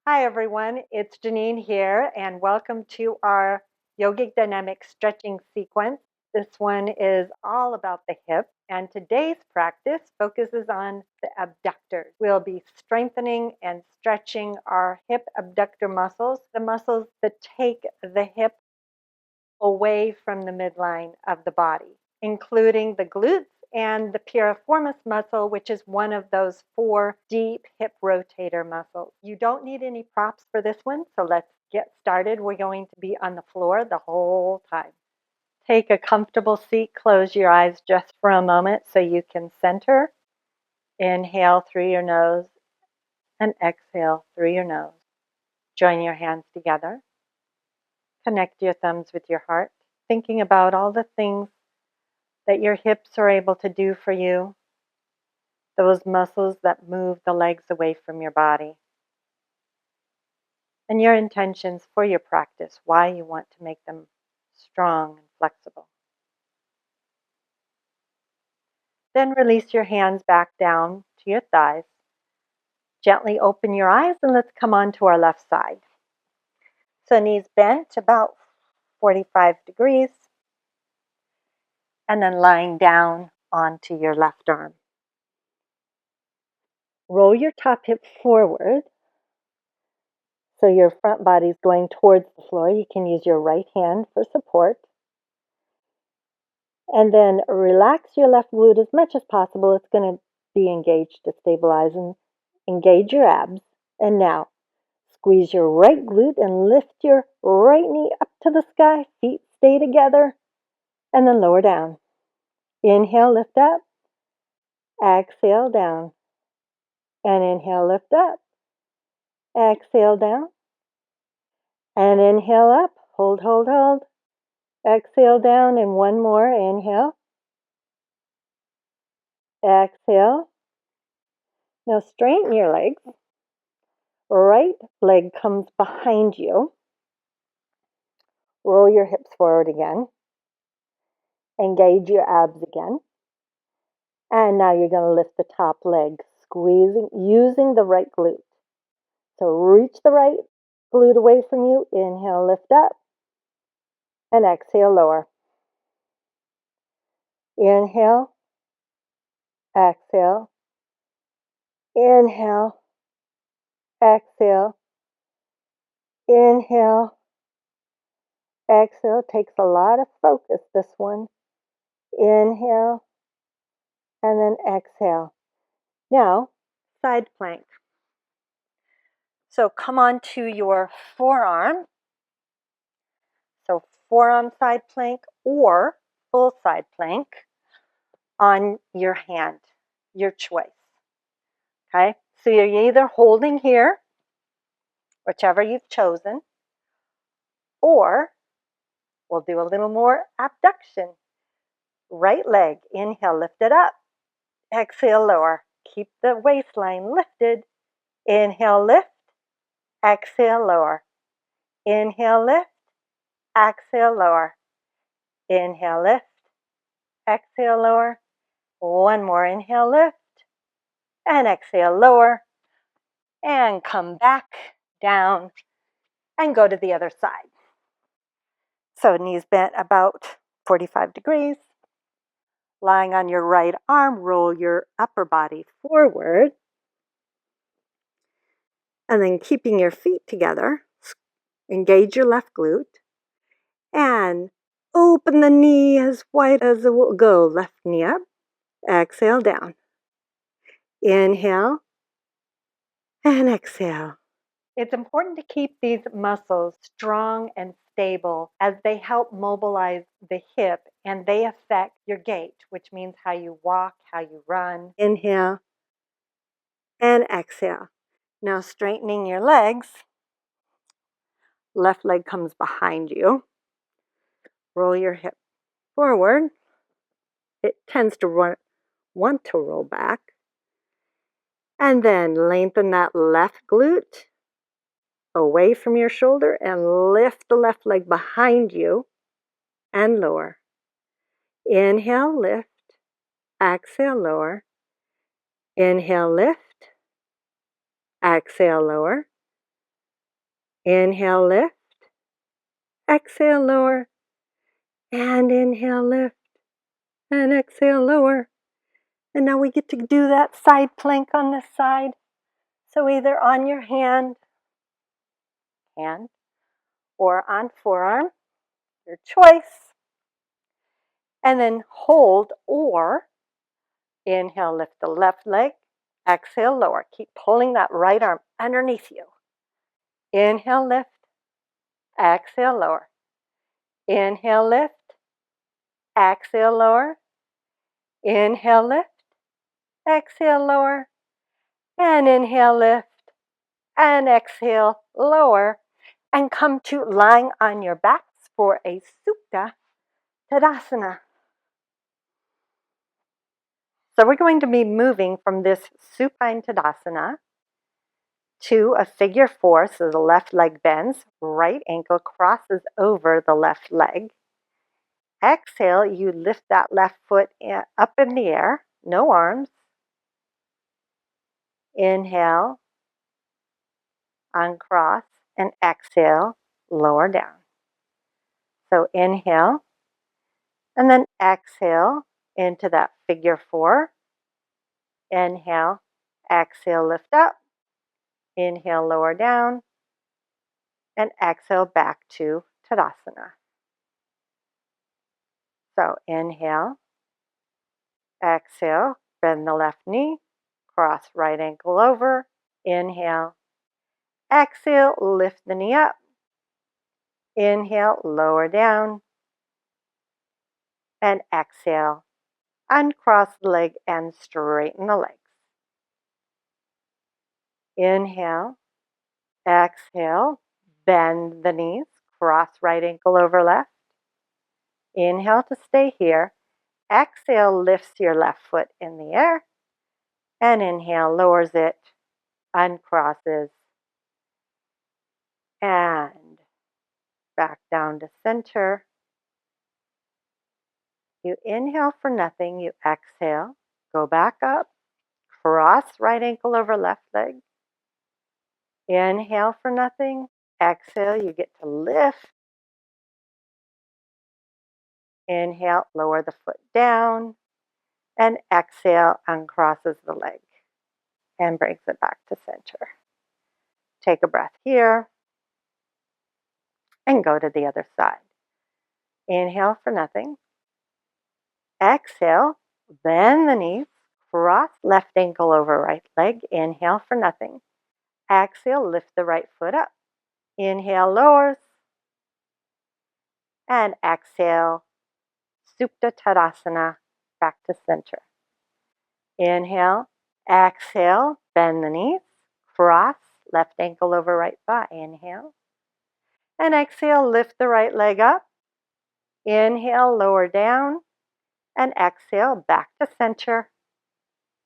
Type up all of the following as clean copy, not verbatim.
Hi everyone, it's Genene here and welcome to our yogic dynamic stretching sequence. This one is all about the hip and today's practice focuses on the abductors. We'll be strengthening and stretching our hip abductor muscles, the muscles that take the hip away from the midline of the body, including the glutes and the piriformis muscle, which is one of those 4 deep hip rotator muscles. You don't need any props for this one, so let's get started. We're going to be on the floor the whole time. Take a comfortable seat, close your eyes just for a moment so you can center. Inhale through your nose and exhale through your nose. Join your hands together. Connect your thumbs with your heart, thinking about all the things that your hips are able to do for you, those muscles that move the legs away from your body, and your intentions for your practice, why you want to make them strong and flexible. Then release your hands back down to your thighs. Gently open your eyes and let's come on to our left side. So knees bent about 45 degrees and then lying down onto your left arm. Roll your top hip forward so your front body is going towards the floor. You can use your right hand for support. And then relax your left glute as much as possible. It's going to be engaged to stabilize and engage your abs. And now squeeze your right glute and lift your right knee up to the sky. Feet stay together and then lower down. Inhale, lift up. Exhale, down. And inhale, lift up. Exhale, down. And inhale up. Hold, hold, hold. Exhale down and one more. Inhale. Exhale. Now straighten your legs. Right leg comes behind you. Roll your hips forward again. Engage your abs again. And now you're going to lift the top leg, squeezing, using the right glute. So reach the right glute away from you. Inhale, lift up. And exhale, lower. Inhale. Exhale. Inhale. Exhale. Inhale. Exhale. Takes a lot of focus, this one. Inhale. And then exhale. Now, side plank. So come on to your forearm. So forearm side plank or full side plank on your hand, your choice. Okay, so you're either holding here, whichever you've chosen, or we'll do a little more abduction. Right leg, inhale, lift it up. Exhale, lower. Keep the waistline lifted. Inhale, lift. Exhale, lower. Inhale, lift. Exhale, lower. Inhale, lift. Exhale, lower. One more. Inhale, lift. And exhale, lower. And come back down and go to the other side. So knees bent about 45 degrees. Lying on your right arm, roll your upper body forward. And then keeping your feet together, engage your left glute. And open the knee as wide as it will go. Left knee up. Exhale down. Inhale. And exhale. It's important to keep these muscles strong and stable as they help mobilize the hip and they affect your gait, which means how you walk, how you run. Inhale and exhale. Now straightening your legs. Left leg comes behind you. Roll your hip forward. It tends to want to roll back. And then lengthen that left glute away from your shoulder and lift the left leg behind you and lower. Inhale, lift. Exhale, lower. Inhale, lift. Exhale, lower. Inhale, lift. Exhale, lower. And inhale, lift. And exhale, lower. And now we get to do that side plank on this side. So either on your hand, or on forearm, your choice. And then hold, or inhale, lift the left leg. Exhale, lower. Keep pulling that right arm underneath you. Inhale, lift. Exhale, lower. Inhale, lift. Exhale, lower. Inhale, lift. Exhale, lower. And inhale, lift. And exhale, lower. And come to lying on your backs for a Supta Tadasana. So we're going to be moving from this Supine Tadasana to a figure 4. So the left leg bends, right ankle crosses over the left leg. Exhale, you lift that left foot up in the air, no arms. Inhale, uncross, and exhale, lower down. So inhale, and then exhale into that figure 4. Inhale, exhale, lift up. Inhale, lower down. And exhale back to Tadasana. So inhale, exhale, bend the left knee, cross right ankle over. Inhale, exhale, lift the knee up. Inhale, lower down. And exhale, uncross the leg and straighten the legs. Inhale, exhale, bend the knees, cross right ankle over left. Inhale to stay here. Exhale, lifts your left foot in the air. And inhale, lowers it, uncrosses, and back down to center. You inhale for nothing, you exhale, go back up, cross right ankle over left leg. Inhale for nothing, exhale, you get to lift. Inhale, lower the foot down, and exhale, uncrosses the leg and brings it back to center. Take a breath here and go to the other side. Inhale for nothing. Exhale, bend the knees, cross left ankle over right leg. Inhale for nothing. Exhale, lift the right foot up. Inhale, lowers. And exhale, Supta Tadasana, back to center. Inhale, exhale, bend the knees, cross left ankle over right thigh. Inhale. And exhale, lift the right leg up. Inhale, lower down. And exhale, back to center.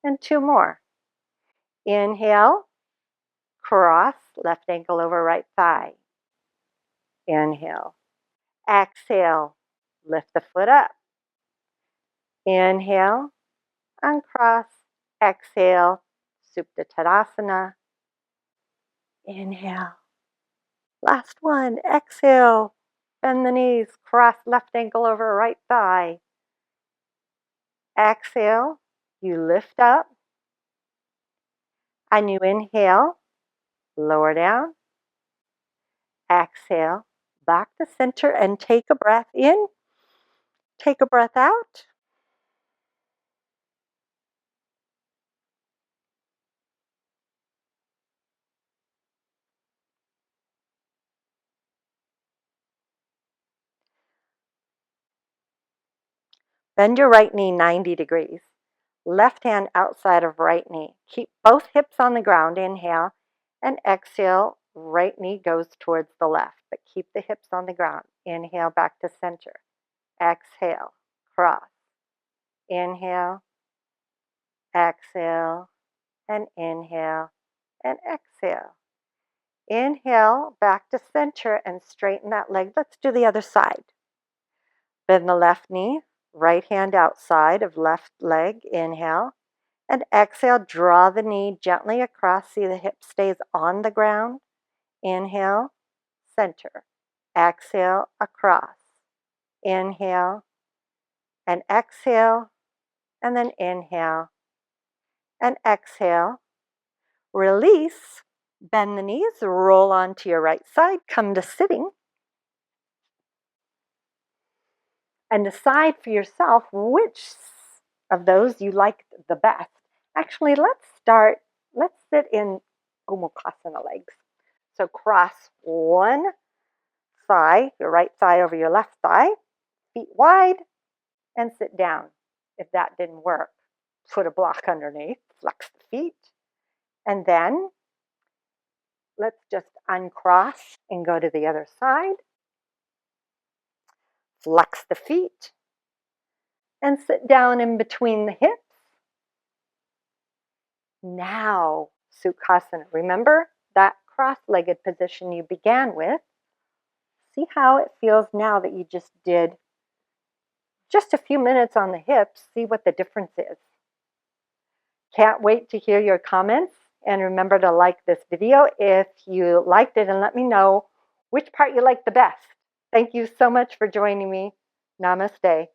And 2 more. Inhale, cross left ankle over right thigh. Inhale. Exhale, lift the foot up. Inhale, uncross. Exhale, Supta Tadasana. Inhale. Last one. Exhale, bend the knees, cross left ankle over right thigh. Exhale, you lift up. And you inhale, lower down. Exhale, back to center and take a breath in. Take a breath out. Bend your right knee 90 degrees. Left hand outside of right knee. Keep both hips on the ground. Inhale and exhale. Right knee goes towards the left, but keep the hips on the ground. Inhale back to center. Exhale, cross. Inhale, exhale, and inhale, and exhale. Inhale back to center and straighten that leg. Let's do the other side. Bend the left knee, right hand outside of left leg. Inhale. And exhale, draw the knee gently across. See the hip stays on the ground. Inhale. center. Exhale across. Inhale and exhale, and then inhale and exhale. Release. Bend the knees, roll onto your right side, come to sitting. And decide for yourself which of those you like the best. Actually, let's sit in Gomukhasana legs. So cross one thigh, your right thigh over your left thigh, feet wide, and sit down. If that didn't work, put a block underneath, flex the feet, and then let's just uncross and go to the other side. Flex the feet and sit down in between the hips. Now, Sukhasana. Remember that cross-legged position you began with? See how it feels now that you just did just a few minutes on the hips. See what the difference is. Can't wait to hear your comments. And remember to like this video if you liked it and let me know which part you liked the best. Thank you so much for joining me. Namaste.